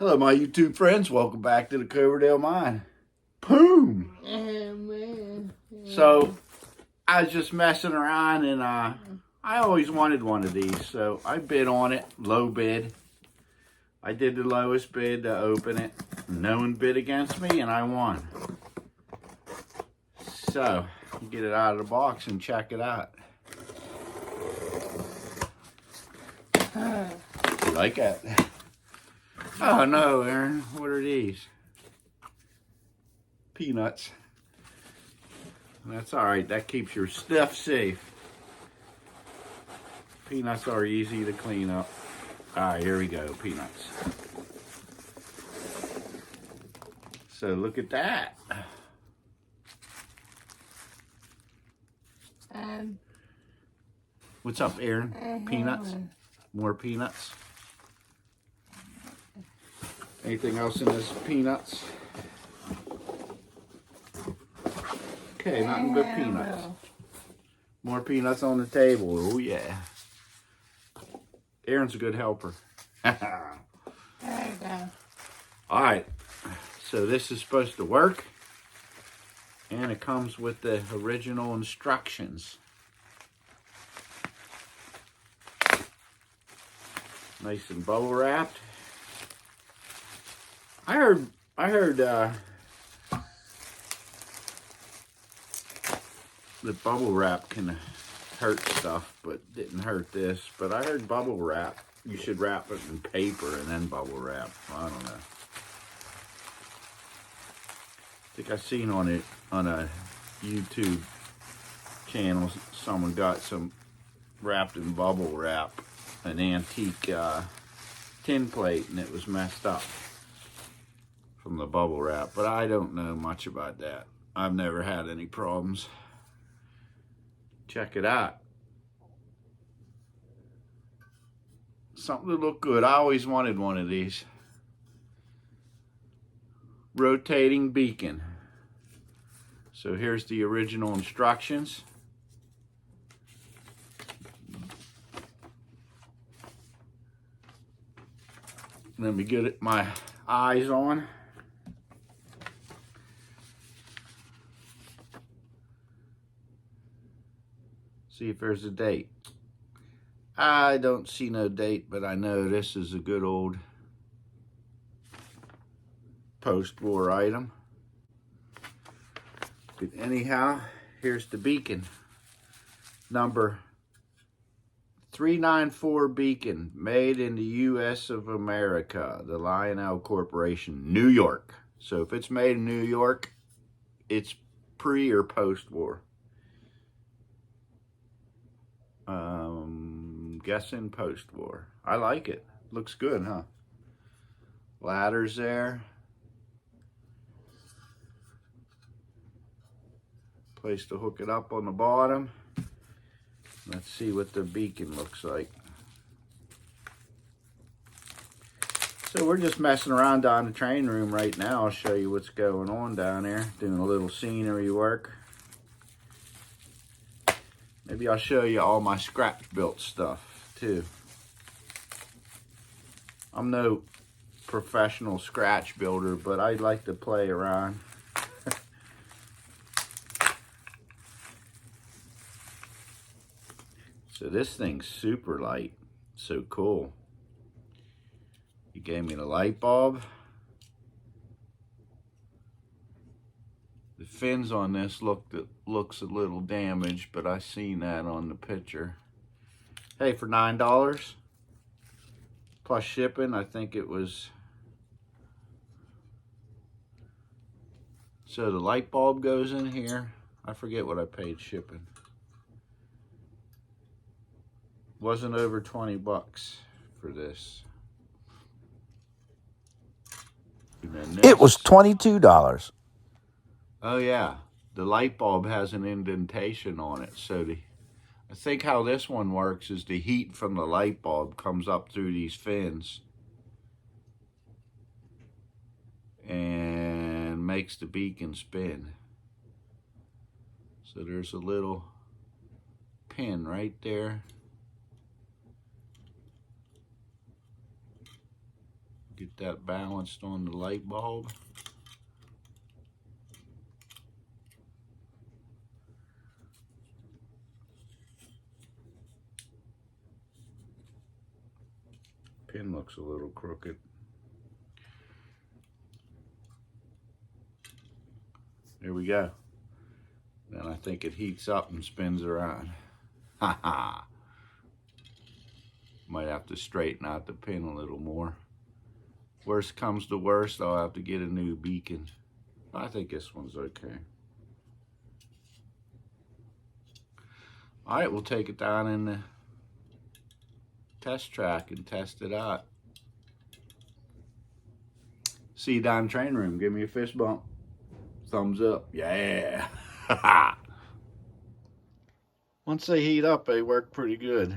Hello, my YouTube friends. Welcome back to the Coverdale Mine. Boom! So, I was just messing around and I always wanted one of these. So, I bid on it, low bid. I did the lowest bid to open it. No one bid against me and I won. So, get it out of the box and check it out. You like it? Oh no, Aaron, what are these? Peanuts. That's all right, that keeps your stuff safe. Peanuts are easy to clean up. All right, here we go, peanuts. So look at that. What's up, Aaron? Peanuts? More peanuts? Anything else in this peanuts? Okay, nothing but peanuts. More peanuts on the table. Oh yeah. Aaron's a good helper. There you go. All right. So this is supposed to work. And it comes with the original instructions. Nice and bubble wrapped. I heard that bubble wrap can hurt stuff, but didn't hurt this. But I heard bubble wrap, you should wrap it in paper and then bubble wrap. I don't know. I think I seen on a YouTube channel someone got some wrapped in bubble wrap, an antique tin plate, and it was messed up from the bubble wrap. But I don't know much about that. I've never had any problems. Check it out. Something to look good. I always wanted one of these. Rotating beacon. So here's the original instructions. Let me get my eyes on. See if there's a date. I don't see no date, but I know this is a good old post-war item. But anyhow, here's the beacon. Number 394 beacon, made in the U.S. of America, the Lionel Corporation, New York. So if it's made in New York, it's pre or post-war. Guessing post-war. I like it. Looks good, huh? Ladders there. Place to hook it up on the bottom. Let's see what the beacon looks like. So we're just messing around down the train room right now. I'll show you what's going on down there. Doing a little scenery work. Maybe I'll show you all my scratch built stuff too. I'm no professional scratch builder, but I like to play around. So this thing's super light. So cool. You gave me the light bulb. The fins on this looks a little damaged, but I seen that on the picture. Hey, for $9 plus shipping, I think it was. So the light bulb goes in here. I forget what I paid shipping. Wasn't over 20 bucks for this. It was $22. Oh yeah, the light bulb has an indentation on it. So I think how this one works is the heat from the light bulb comes up through these fins and makes the beacon spin. So there's a little pin right there. Get that balanced on the light bulb. Pin looks a little crooked. There we go. Then I think it heats up and spins around. Ha ha. Might have to straighten out the pin a little more. Worst comes to worst, I'll have to get a new beacon. I think this one's okay. All right, we'll take it down in the test track and test it out. See you down in the train room. Give me a fist bump. Thumbs up. Yeah. Once they heat up, they work pretty good.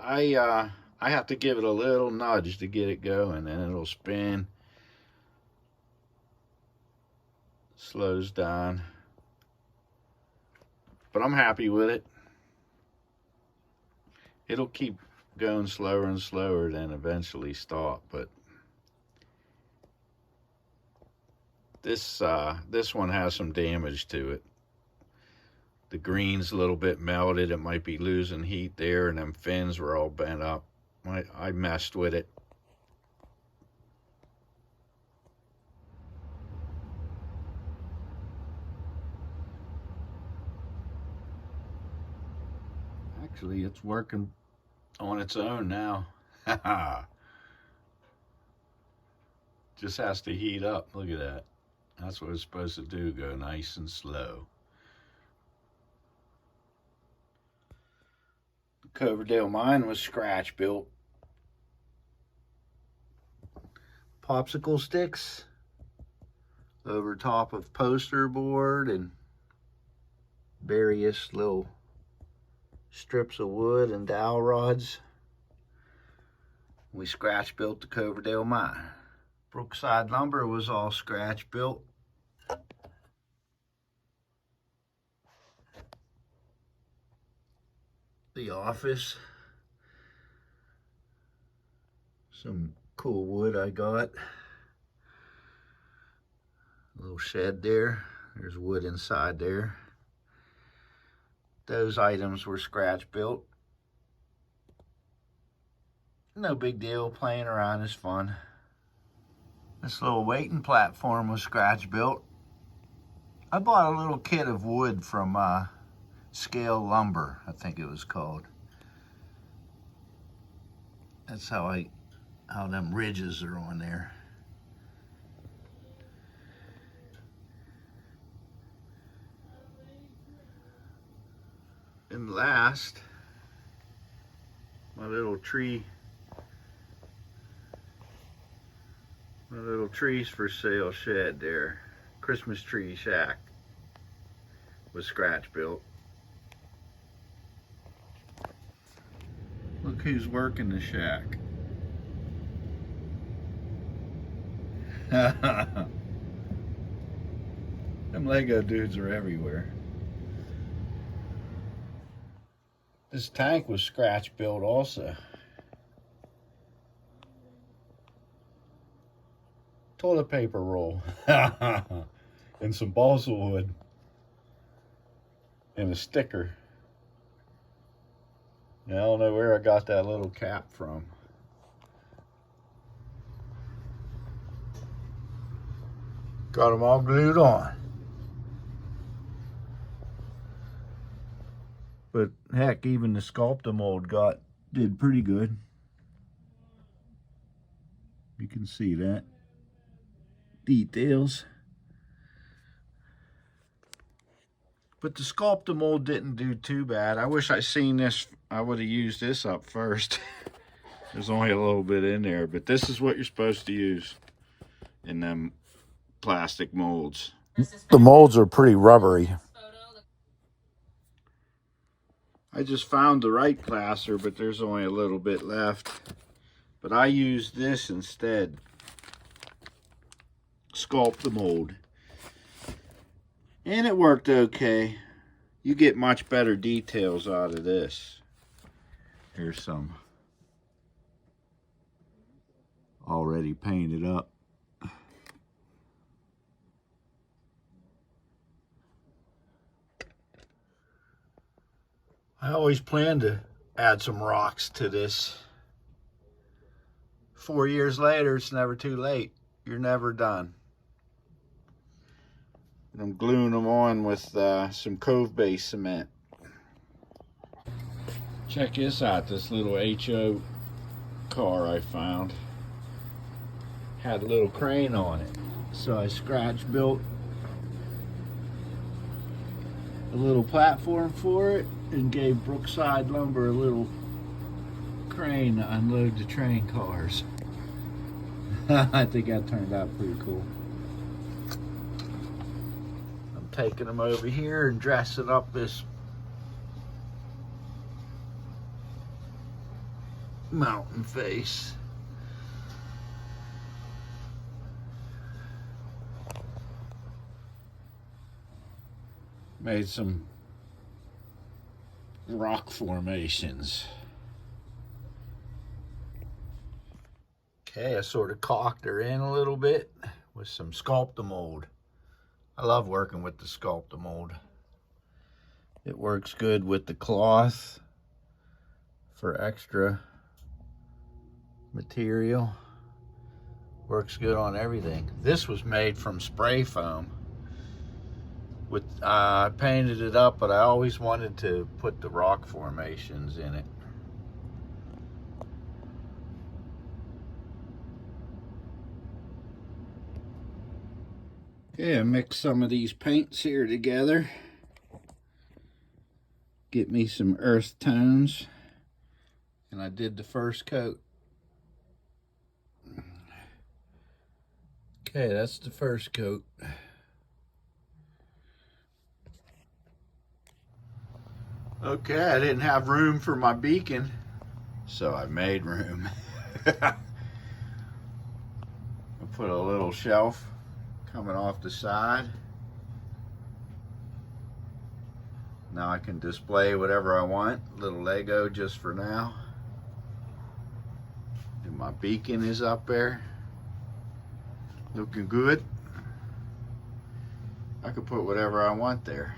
I have to give it a little nudge to get it going, and it'll spin. Slows down. But I'm happy with it. It'll keep going slower and slower, then eventually stop. But this one has some damage to it. The green's a little bit melted. It might be losing heat there, and them fins were all bent up. I messed with it. Actually, it's working on its own now. Just has to heat up. Look at that. That's what it's supposed to do, go nice and slow. The Coverdale mine was scratch built. Popsicle sticks over top of poster board and various little strips of wood and dowel rods. We scratch built the Coverdale mine. Brookside Lumber was all scratch built. The office. Some cool wood I got. A little shed there. There's wood inside there. Those items were scratch built. No big deal, playing around is fun. This little waiting platform was scratch built. I bought a little kit of wood from Scale Lumber, I think it was called. That's how them ridges are on there. And last, my little trees for sale shed there. Christmas tree shack was scratch built. Look who's working the shack. Them Lego dudes are everywhere. This tank was scratch built also. Toilet paper roll. And some balsa wood. And a sticker. Now, I don't know where I got that little cap from. Got them all glued on. But heck, even the Sculptamold did pretty good. You can see that. Details. But the Sculptamold didn't do too bad. I wish I'd seen this. I would have used this up first. There's only a little bit in there, but this is what you're supposed to use in them plastic molds. The molds are pretty rubbery. I just found the right plaster, but there's only a little bit left. But I used this instead. Sculptamold. And it worked okay. You get much better details out of this. Here's some. already painted up. I always planned to add some rocks to this. 4 years later, it's never too late. You're never done. And I'm gluing them on with some Cove Base cement. Check this out, this little HO car I found. Had a little crane on it. So I scratch built a little platform for it and gave Brookside Lumber a little crane to unload the train cars. I think that turned out pretty cool. I'm taking them over here and dressing up this mountain face. Made some rock formations. Okay, I sort of caulked her in a little bit with some Sculptamold. I love working with the Sculptamold. It works good with the cloth for extra material. Works good on everything. This was made from spray foam. I painted it up, but I always wanted to put the rock formations in it. Okay, I mixed some of these paints here together. Get me some earth tones. And I did the first coat. Okay, that's the first coat. Okay, I didn't have room for my beacon, so I made room. I put a little shelf coming off the side. Now I can display whatever I want. Little Lego just for now. And my beacon is up there. Looking good. I could put whatever I want there.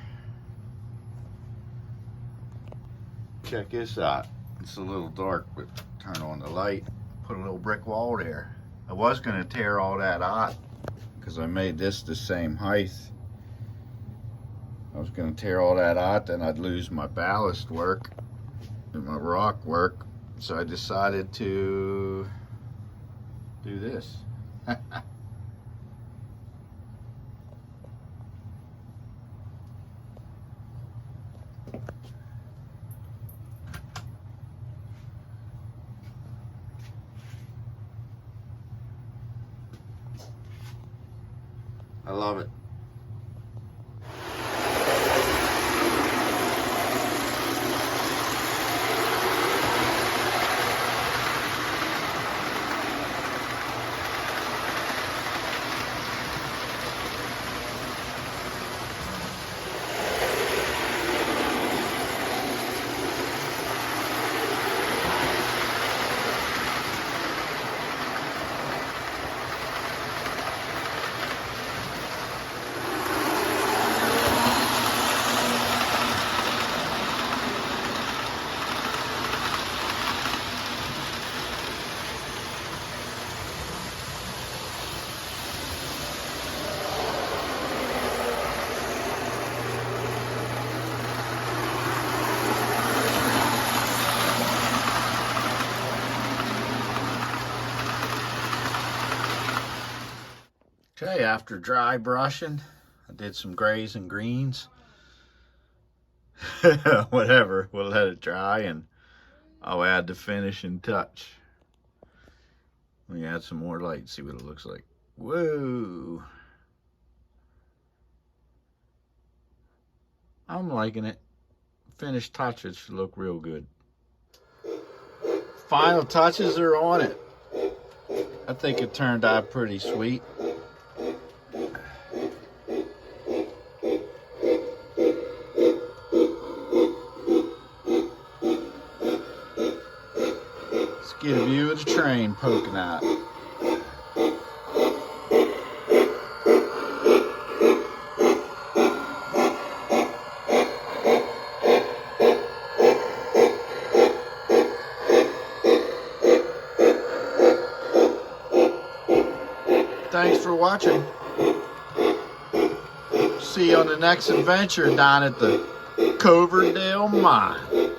Check this out. It's a little dark, but turn on the light. Put a little brick wall there. I was going to tear all that out because I made this the same height. I was going to tear all that out, then I'd lose my ballast work and my rock work. So I decided to do this. I love it. Okay, after dry brushing, I did some grays and greens. Whatever, we'll let it dry and I'll add the finishing touch. Let me add some more light, see what it looks like. Whoa! I'm liking it. Finished touches should look real good. Final touches are on it. I think it turned out pretty sweet. Let's get a view of the train poking out. Thanks for watching. See you on the next adventure down at the Coverdale Mine.